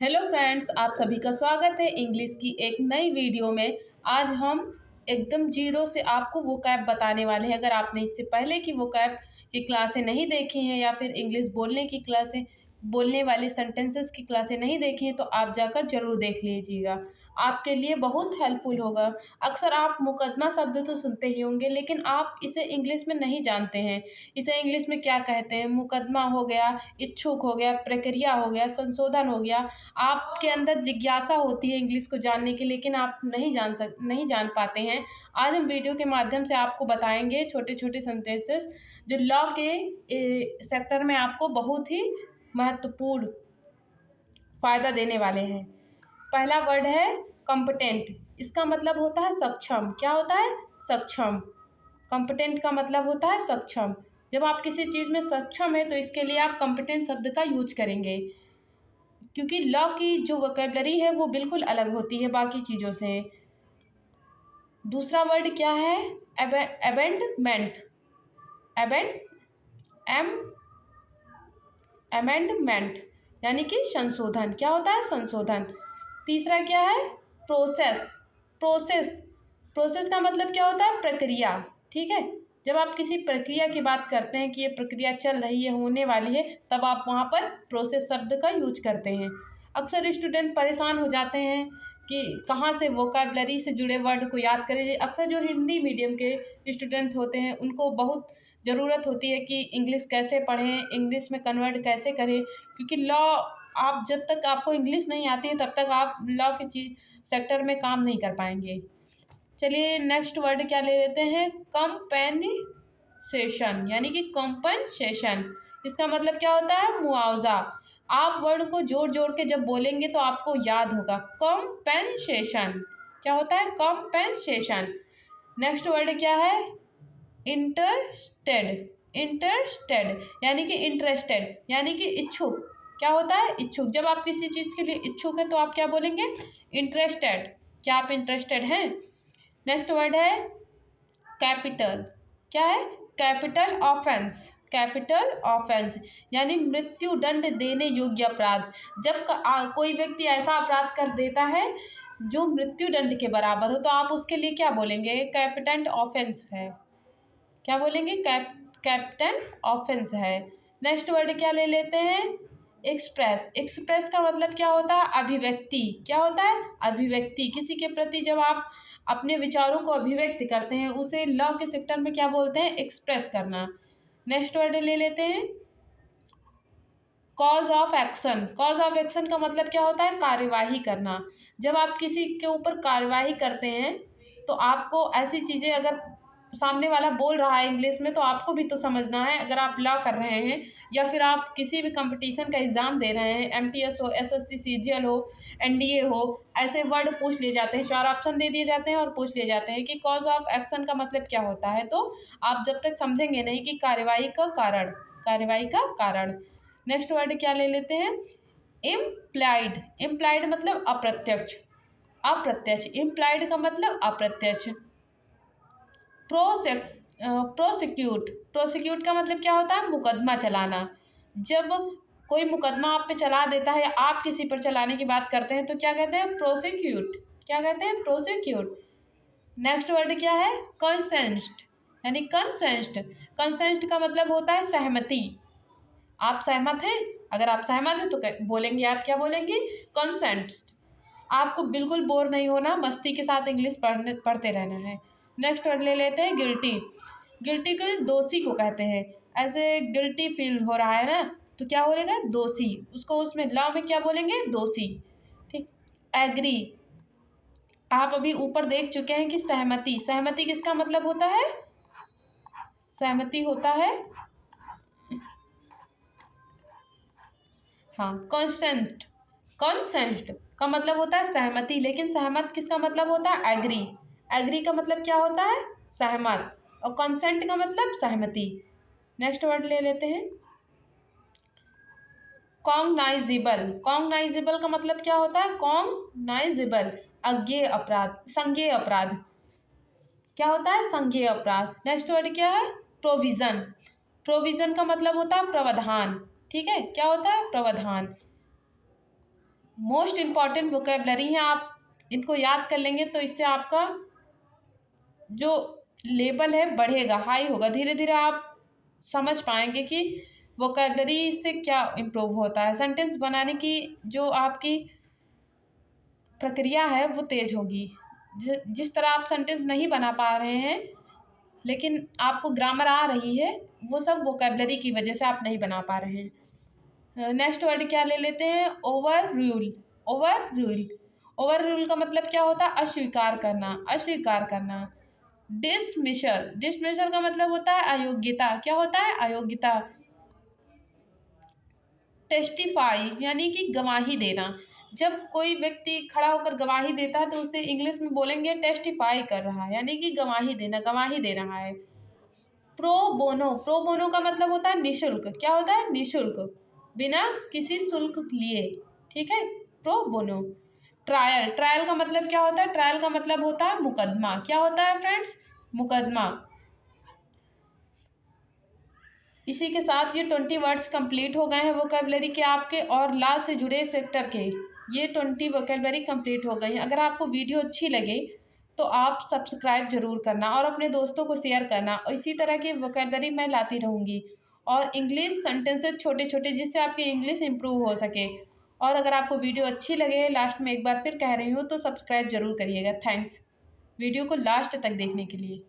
Hello friends, आप सभी का स्वागत है इंग्लिश की एक नई वीडियो में। आज हम एकदम जीरो से आपको वोकैब बताने वाले हैं। अगर आपने इससे पहले की वोकैब की क्लासें नहीं देखी हैं या फिर इंग्लिश बोलने की क्लासें, बोलने वाली सेंटेंसेस की क्लासें नहीं देखी हैं, तो आप जाकर ज़रूर देख लीजिएगा। आपके लिए बहुत हेल्पफुल होगा। अक्सर आप मुकदमा शब्द तो सुनते ही होंगे, लेकिन आप इसे इंग्लिश में नहीं जानते हैं। इसे इंग्लिश में क्या कहते हैं? मुकदमा हो गया, इच्छुक हो गया, प्रक्रिया हो गया, संशोधन हो गया। आपके अंदर जिज्ञासा होती है इंग्लिश को जानने की, लेकिन आप नहीं जान पाते हैं। आज हम वीडियो के माध्यम से आपको बताएंगे छोटे-छोटे सेंटेंसेस जो लॉ के सेक्टर में आपको बहुत ही महत्वपूर्ण फ़ायदा देने वाले हैं। पहला वर्ड है कॉम्पिटेंट। इसका मतलब होता है सक्षम। क्या होता है? सक्षम। कॉम्पिटेंट का मतलब होता है सक्षम। जब आप किसी चीज़ में सक्षम हैं, तो इसके लिए आप कॉम्पिटेंट शब्द का यूज़ करेंगे, क्योंकि लॉ की जो वोकैबुलरी है वो बिल्कुल अलग होती है बाकी चीज़ों से। दूसरा वर्ड क्या है? अबेंडमेंट। अबेंड एम अमेंडमेंट यानी कि संशोधन। क्या होता है? संशोधन। तीसरा क्या है? प्रोसेस। प्रोसेस प्रोसेस का मतलब क्या होता है? प्रक्रिया। ठीक है, जब आप किसी प्रक्रिया की बात करते हैं कि ये प्रक्रिया चल रही है, होने वाली है, तब आप वहाँ पर प्रोसेस शब्द का यूज करते हैं। अक्सर स्टूडेंट परेशान हो जाते हैं कि कहाँ से वोकैबुलरी से जुड़े वर्ड को याद करें। अक्सर जो हिंदी मीडियम के स्टूडेंट होते हैं, उनको बहुत ज़रूरत होती है कि इंग्लिश कैसे पढ़ें, इंग्लिश में कन्वर्ट कैसे करें, क्योंकि लॉ, आप जब तक आपको इंग्लिश नहीं आती है तब तक आप लॉ के सेक्टर में काम नहीं कर पाएंगे। चलिए नेक्स्ट वर्ड क्या ले लेते हैं? कंपेनसेशन यानी कि कॉम्पनसेशन। इसका मतलब क्या होता है? मुआवजा। आप वर्ड को जोड़ जोड़ के जब बोलेंगे तो आपको याद होगा। कॉम्पेनसेशन क्या होता है? कॉम्पेनसेशन। नेक्स्ट वर्ड क्या है? इंटरेस्टेड। इंटरेस्टेड यानी कि इंटरेस्टेड यानी कि इच्छुक। क्या होता है? इच्छुक। जब आप किसी चीज़ के लिए इच्छुक हैं तो आप क्या बोलेंगे? इंटरेस्टेड। क्या आप इंटरेस्टेड हैं? नेक्स्ट वर्ड है कैपिटल। क्या है? Capital offence. कैपिटल ऑफेंस यानी मृत्यु दंड देने योग्य अपराध। जब कोई व्यक्ति ऐसा अपराध कर देता है जो मृत्यु दंड के बराबर हो, तो आप उसके लिए क्या बोलेंगे? कैपिटल ऑफेंस है। क्या बोलेंगे? कैपिटल ऑफेंस है। नेक्स्ट वर्ड क्या ले लेते हैं? एक्सप्रेस। एक्सप्रेस का मतलब क्या होता है? अभिव्यक्ति। क्या होता है? अभिव्यक्ति। किसी के प्रति जब आप अपने विचारों को अभिव्यक्त करते हैं, उसे लॉ के सेक्टर में क्या बोलते हैं? एक्सप्रेस करना। नेक्स्ट वर्ड ले लेते हैं cause of action. Cause of action का मतलब क्या होता है? कार्यवाही करना। जब आप किसी के ऊपर कार्यवाही करते हैं, तो आपको ऐसी चीज़ें, अगर सामने वाला बोल रहा है इंग्लिश में, तो आपको भी तो समझना है। अगर आप लॉ कर रहे हैं या फिर आप किसी भी कंपटीशन का एग्ज़ाम दे रहे हैं, एमटीएस हो, एसएससी, सीजीएल हो, एनडीए हो, ऐसे वर्ड पूछ लिए जाते हैं, 4 ऑप्शन दे दिए जाते हैं और पूछ लिए जाते हैं कि कॉज ऑफ एक्शन का मतलब क्या होता है। तो आप जब तक समझेंगे नहीं कि कार्यवाही का कारण, कार्यवाही का कारण। नेक्स्ट वर्ड क्या ले लेते हैं? इम्प्लाइड। इम्प्लाइड मतलब अप्रत्यक्ष। अप्रत्यक्ष। इम्प्लाइड का मतलब अप्रत्यक्ष। प्रोसिक्यूट। प्रोसिक्यूट का मतलब क्या होता है? मुकदमा चलाना। जब कोई मुकदमा आप पे चला देता है या आप किसी पर चलाने की बात करते हैं, तो क्या कहते हैं? प्रोसिक्यूट। क्या कहते हैं? प्रोसिक्यूट। नेक्स्ट वर्ड क्या है? कंसेंट यानी कंसेंट। कंसेंट का मतलब होता है सहमति। आप सहमत हैं? अगर आप सहमत हैं तो बोलेंगे, आप क्या बोलेंगे? कंसेंट। आपको बिल्कुल बोर नहीं होना, मस्ती के साथ इंग्लिश पढ़ते रहना है। नेक्स्ट वर्ड ले लेते हैं गिल्टी। गिल्टी को दोषी को कहते हैं। ऐसे गिल्टी फील हो रहा है ना, तो क्या बोलेगा? दोषी। उसको उसमें लॉ में क्या बोलेंगे? दोषी। ठीक। एग्री। आप अभी ऊपर देख चुके हैं कि सहमति। सहमति किसका मतलब होता है? सहमति होता है, हाँ, कंसेंट। कंसेंट का मतलब होता है सहमति, लेकिन सहमत किसका मतलब होता है? एग्री। एग्री का मतलब क्या होता है? सहमत। और कंसेंट का मतलब सहमति। नेक्स्ट वर्ड ले लेते हैं कॉग्नाइजेबल। कॉग्नाइजेबल का मतलब क्या होता है? कॉग्नाइजेबल अज्ञेय अपराध, संज्ञेय अपराध। क्या होता है? संज्ञेय अपराध। नेक्स्ट वर्ड क्या है? प्रोविजन। प्रोविजन का मतलब होता है प्रावधान। ठीक है, क्या होता है? प्रावधान। मोस्ट इम्पॉर्टेंट वोकेबलरी हैं। आप इनको याद कर लेंगे तो इससे आपका जो लेवल है बढ़ेगा, हाई होगा। धीरे धीरे आप समझ पाएंगे कि वोकेबलरी से क्या इम्प्रूव होता है। सेंटेंस बनाने की जो आपकी प्रक्रिया है वो तेज होगी। जिस तरह आप सेंटेंस नहीं बना पा रहे हैं लेकिन आपको ग्रामर आ रही है, वो सब वोकेबलरी की वजह से आप नहीं बना पा रहे हैं। नेक्स्ट वर्ड क्या ले लेते हैं? Over rule. Over rule, over rule का मतलब क्या होता है? अस्वीकार करना, अस्वीकार करना। डिसमिसल, डिसमिसल का मतलब होता है अयोग्यता। क्या होता है? अयोग्यता। टेस्टिफाई यानी कि गवाही देना। जब कोई व्यक्ति खड़ा होकर गवाही देता है तो उसे इंग्लिश में बोलेंगे टेस्टिफाई कर रहा है, यानी कि गवाही देना, गवाही दे रहा है। प्रो बोनो, प्रो बोनो का मतलब होता है निशुल्क। क्या होता है? निशुल्क, बिना किसी शुल्क लिए। ठीक है, प्रो बोनो। ट्रायल, ट्रायल का मतलब क्या होता है? ट्रायल का मतलब होता है मुकदमा। क्या होता है फ्रेंड्स? मुकदमा। इसी के साथ ये 20 वर्ड्स कंप्लीट हो गए हैं वोकेबलरी के आपके, और लॉ से जुड़े सेक्टर के ये 20 वोकेबलरी कंप्लीट हो गई हैं। अगर आपको वीडियो अच्छी लगे तो आप सब्सक्राइब जरूर करना और अपने दोस्तों को शेयर करना। और इसी तरह की वोकेबलरी मैं लाती रहूँगी, और इंग्लिश सेंटेंसेस छोटे छोटे, जिससे आपकी इंग्लिश इम्प्रूव हो सके। और अगर आपको वीडियो अच्छी लगे, लास्ट में एक बार फिर कह रही हूँ, तो सब्सक्राइब जरूर करिएगा। थैंक्स वीडियो को लास्ट तक देखने के लिए।